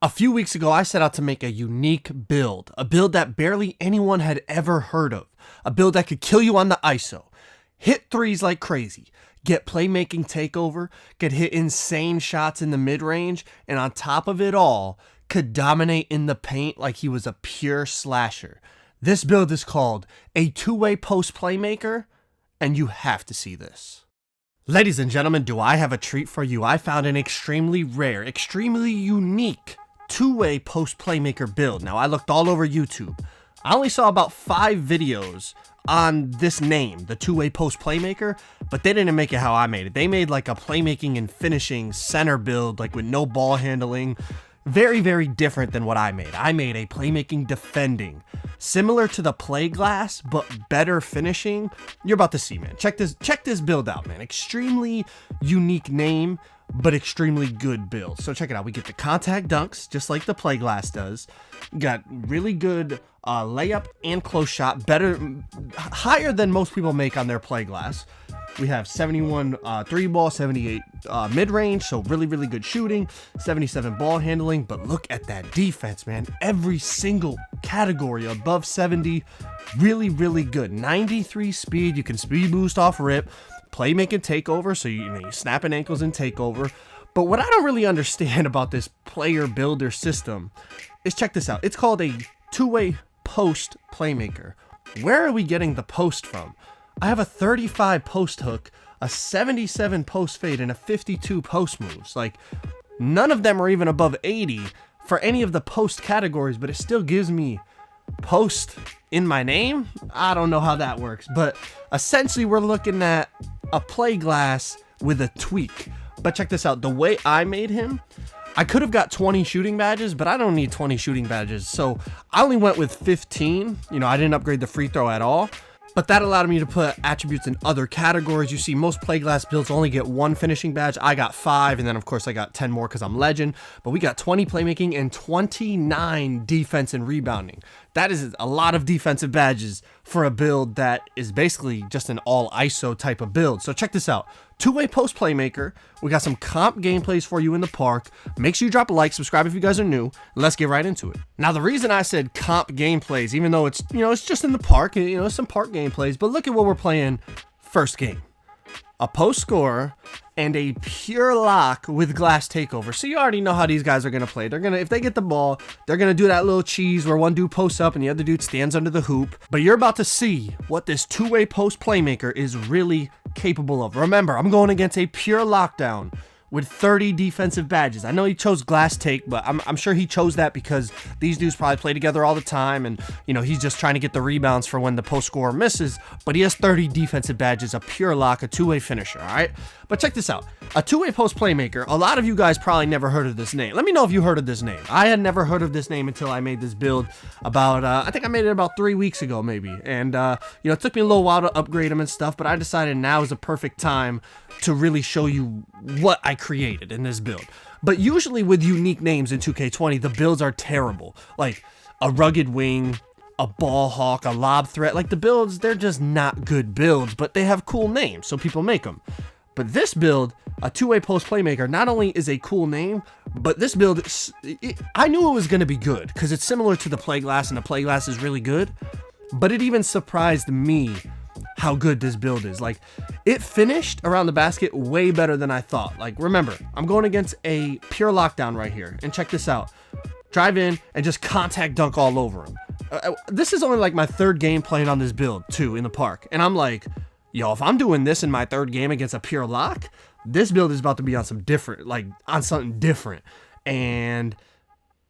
A few weeks ago, I set out to make a unique build, a build that barely anyone had ever heard of, a build that could kill you on the ISO, hit threes like crazy, get playmaking takeover, could hit insane shots in the mid-range, and on top of it all, could dominate in the paint like he was a pure slasher. This build is called a two-way post playmaker, and you have to see this. Ladies and gentlemen, do I have a treat for you? I found an extremely rare, extremely unique two-way post playmaker build. Now, I looked all over YouTube. I only saw about 5 videos on this name, the two-way post playmaker, but they didn't make it how I made it. They made like a playmaking and finishing center build, like with no ball handling. Very, very different than what I made. I made a playmaking defending, similar to the play glass, but better finishing. You're about to see, man. Check this build out, man. Extremely unique name, but extremely good build. So check it out. We get the contact dunks, just like the play glass does. Got really good layup and close shot, higher than most people make on their play glass. We have 71 three ball, 78 mid-range, so really, really good shooting, 77 ball handling, but look at that defense, man. Every single category above 70, really, really good. 93 speed, you can speed boost off rip, playmaking takeover, so you're snapping ankles and takeover. But what I don't really understand about this player builder system is, check this out. It's called a two-way post playmaker. Where are we getting the post from? I have a 35 post hook, a 77 post fade, and a 52 post moves. Like, none of them are even above 80 for any of the post categories, but it still gives me post in my name. I don't know how that works, but essentially we're looking at a play glass with a tweak. But check this out. The way I made him, I could have got 20 shooting badges, but I don't need 20 shooting badges. So I only went with 15. I didn't upgrade the free throw at all. But that allowed me to put attributes in other categories. You see, most play glass builds only get 1 finishing badge. I got 5, and then of course I got 10 more because I'm legend. But we got 20 playmaking and 29 defense and rebounding. That is a lot of defensive badges for a build that is basically just an all ISO type of build. So check this out. Two-way post playmaker. We got some comp gameplays for you in the park. Make sure you drop a like, subscribe if you guys are new. Let's get right into it. Now, the reason I said comp gameplays, even though it's, it's just in the park, some park gameplays, but look at what we're playing first game. A post scorer and a pure lock with glass takeover. So you already know how these guys are going to play. If they get the ball, they're going to do that little cheese where one dude posts up and the other dude stands under the hoop. But you're about to see what this two-way post playmaker is really capable of. Remember, I'm going against a pure lockdown with 30 defensive badges. I know he chose glass take, but I'm sure he chose that because these dudes probably play together all the time, and he's just trying to get the rebounds for when the post scorer misses. But he has 30 defensive badges, a pure lock, a two-way finisher. All right, but check this out. A two-way post playmaker. A lot of you guys probably never heard of this name. Let me know if you heard of this name. I had never heard of this name until I made this build about I think I made it about 3 weeks ago maybe, and it took me a little while to upgrade them and stuff, but I decided now is a perfect time to really show you what I created in this build. But usually with unique names in 2K20, the builds are terrible. Like a rugged wing, a ball hawk, a lob threat. Like the builds, they're just not good builds, but they have cool names, so people make them. But this build, a two-way post playmaker, not only is a cool name, but this build, I knew it was going to be good because it's similar to the play glass, and the play glass is really good. But it even surprised me how good this build is. Like, it finished around the basket way better than I thought. Like, remember, I'm going against a pure lockdown right here, and check this out. Drive in and just contact dunk all over him. This is only like my 3rd game playing on this build too in the park, and I'm like, yo, if I'm doing this in my 3rd game against a pure lock, this build is about to be on something different. And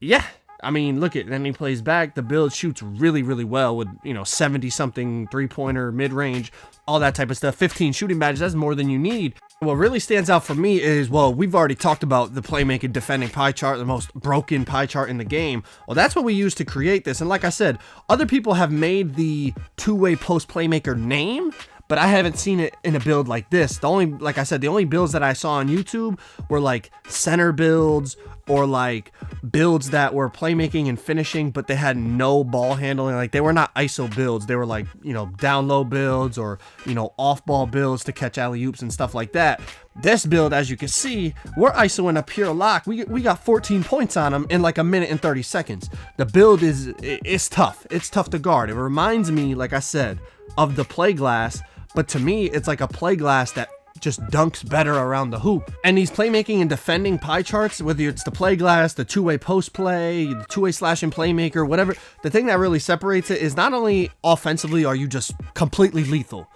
yeah, I mean, look at, then he plays back. The build shoots really, really well with, 70-something three-pointer, mid-range, all that type of stuff. 15 shooting badges, that's more than you need. What really stands out for me is, well, we've already talked about the playmaking defending pie chart, the most broken pie chart in the game. Well, that's what we used to create this. And like I said, other people have made the two-way post playmaker name, but I haven't seen it in a build like this. Like I said, the only builds that I saw on YouTube were like center builds or like builds that were playmaking and finishing, but they had no ball handling. Like, they were not ISO builds. They were like, down low builds or, off ball builds to catch alley-oops and stuff like that. This build, as you can see, we're ISOing a pure lock. We got 14 points on him in like a minute and 30 seconds. The build it's tough. It's tough to guard. It reminds me, like I said, of the play glass, but to me, it's like a play glass that just dunks better around the hoop. And these playmaking and defending pie charts, whether it's the play glass, the two-way post play, the two-way slashing playmaker, whatever, the thing that really separates it is not only offensively are you just completely lethal,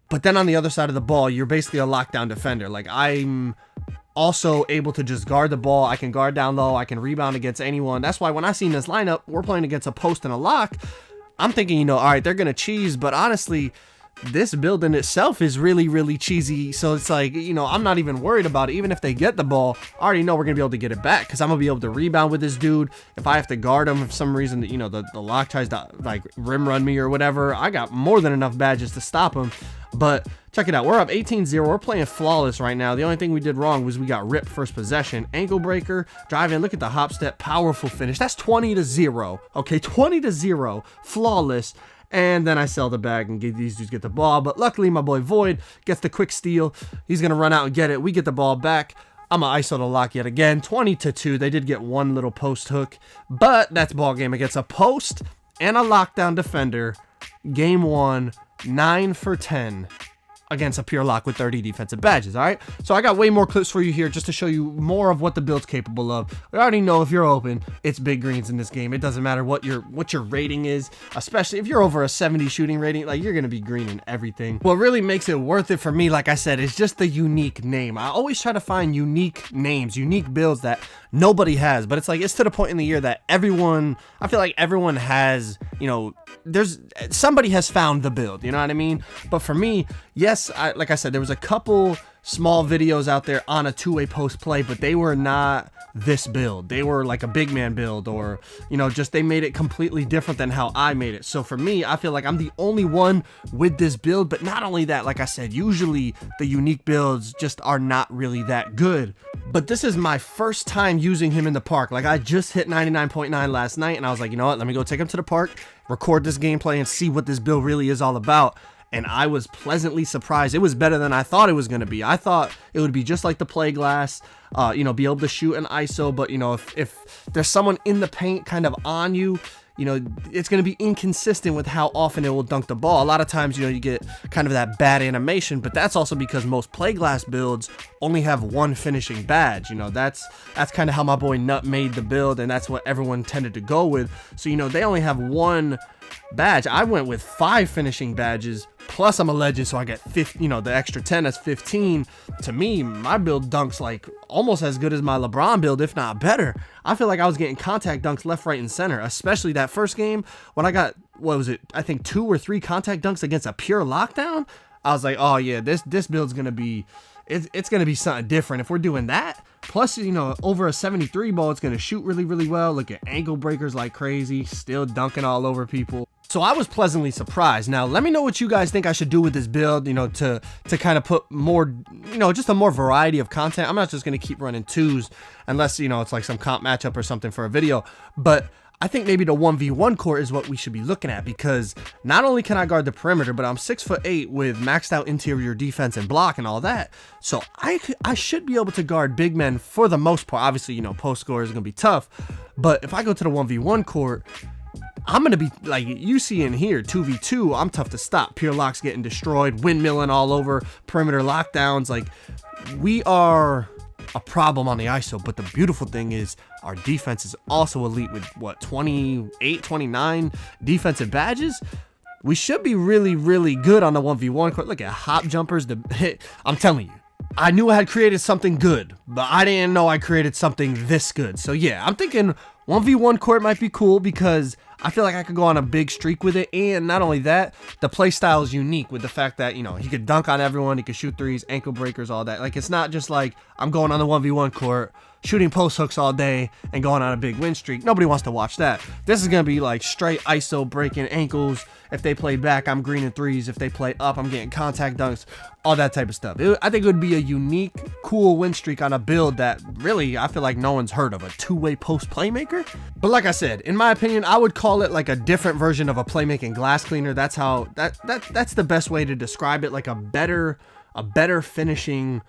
but then on the other side of the ball, you're basically a lockdown defender. Like, I'm also able to just guard the ball. I can guard down low. I can rebound against anyone. That's why when I seen this lineup, we're playing against a post and a lock, I'm thinking, you know, all right, they're going to cheese, but honestly, this build in itself is really, really cheesy. So it's like, you know, I'm not even worried about it. Even if they get the ball, I already know we're gonna be able to get it back because I'm gonna be able to rebound with this dude. If I have to guard him for some reason, you know, the lock tries to like rim run me or whatever, I got more than enough badges to stop him. But check it out, we're up 18-0. We're playing flawless right now. The only thing we did wrong was we got ripped first possession. Ankle breaker, drive in, look at the hop step, powerful finish. That's 20-0. Okay, 20-0, flawless. And then I sell the bag and these dudes get the ball. But luckily, my boy Void gets the quick steal. He's going to run out and get it. We get the ball back. I'm going to ISO the lock yet again. 20-2. They did get one little post hook. But that's ball game against a post and a lockdown defender. Game 1, 9 for 10. Against a pure lock with 30 defensive badges. All right, so I got way more clips for you here just to show you more of what the build's capable of. I already know if you're open, it's big greens in this game. It doesn't matter what your rating is, especially if you're over a 70 shooting rating, like you're gonna be green in everything. What really makes it worth it for me, like I said, is just the unique name. I always try to find unique names, unique builds that nobody has, but it's like it's to the point in the year that everyone, I feel like everyone has, you know, somebody has found the build, you know what I mean? But for me, yes, like I said, there was a couple small videos out there on a two-way post play, but they were not this build. They were like a big man build, or, you know, just they made it completely different than how I made it. So for me, I feel like I'm the only one with this build. But not only that, like I said, usually the unique builds just are not really that good. But this is my first time using him in the park. Like, I just hit 99.9 last night, and I was like, you know what, let me go take him to the park, record this gameplay, and see what this build really is all about. And I was pleasantly surprised. It was better than I thought it was going to be. I thought it would be just like the play glass, you know, be able to shoot an ISO. But, you know, if there's someone in the paint kind of on you, you know, it's going to be inconsistent with how often it will dunk the ball. A lot of times, you know, you get kind of that bad animation, but that's also because most play glass builds only have one finishing badge. You know, that's kind of how my boy Nut made the build, and that's what everyone tended to go with. So, you know, they only have one badge. I went with 5 finishing badges, plus I'm a legend, so I get 50, you know, the extra 10, that's 15. To me, my build dunks like almost as good as my LeBron build, if not better. I feel like I was getting contact dunks left, right, and center, especially that first game when I got, what was it, I think 2 or 3 contact dunks against a pure lockdown. I was like, oh yeah, this build's gonna be, it's gonna be something different if we're doing that. Plus, you know, over a 73 ball, it's gonna shoot really, really well. Look at ankle breakers like crazy, still dunking all over people. So I was pleasantly surprised. Now, let me know what you guys think I should do with this build, you know, to kind of put more, you know, just a more variety of content. I'm not just going to keep running 2s unless, you know, it's like some comp matchup or something for a video. But I think maybe the 1v1 court is what we should be looking at, because not only can I guard the perimeter, but I'm 6'8" with maxed out interior defense and block and all that. So I should be able to guard big men for the most part. Obviously, you know, post score is going to be tough. But if I go to the 1v1 court, I'm going to be, like you see in here, 2v2, I'm tough to stop. Pure locks getting destroyed, windmilling all over, perimeter lockdowns. Like, we are a problem on the ISO, but the beautiful thing is our defense is also elite with, what, 28, 29 defensive badges? We should be really, really good on the 1v1 court. Look at hop jumpers. I'm telling you, I knew I had created something good, but I didn't know I created something this good. So yeah, I'm thinking 1v1 court might be cool because I feel like I could go on a big streak with it. And not only that, the play style is unique with the fact that, you know, he could dunk on everyone, he could shoot threes, ankle breakers, all that. Like, it's not just like I'm going on the 1v1 court, shooting post hooks all day and going on a big win streak. Nobody wants to watch that. This is going to be like straight ISO breaking ankles. If they play back, I'm green and threes. If they play up, I'm getting contact dunks, all that type of stuff. I think it would be a unique, cool win streak on a build that really, I feel like no one's heard of, a two-way post playmaker. But like I said, in my opinion, I would call it like a different version of a playmaking glass cleaner. That's how, that's the best way to describe it. Like a better finishing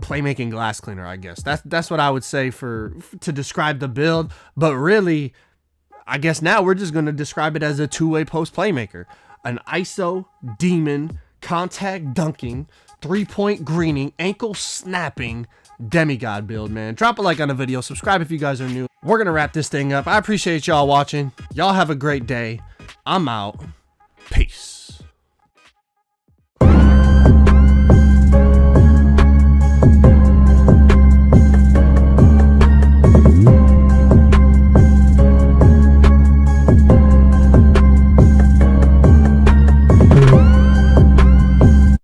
playmaking glass cleaner, I guess. That's what I would say to describe the build. But really, I guess now we're just going to describe it as a two-way post playmaker. An ISO, demon, contact dunking, three-point greening, ankle snapping demigod build, man. Drop a like on the video. Subscribe if you guys are new. We're going to wrap this thing up. I appreciate y'all watching. Y'all have a great day. I'm out. Peace.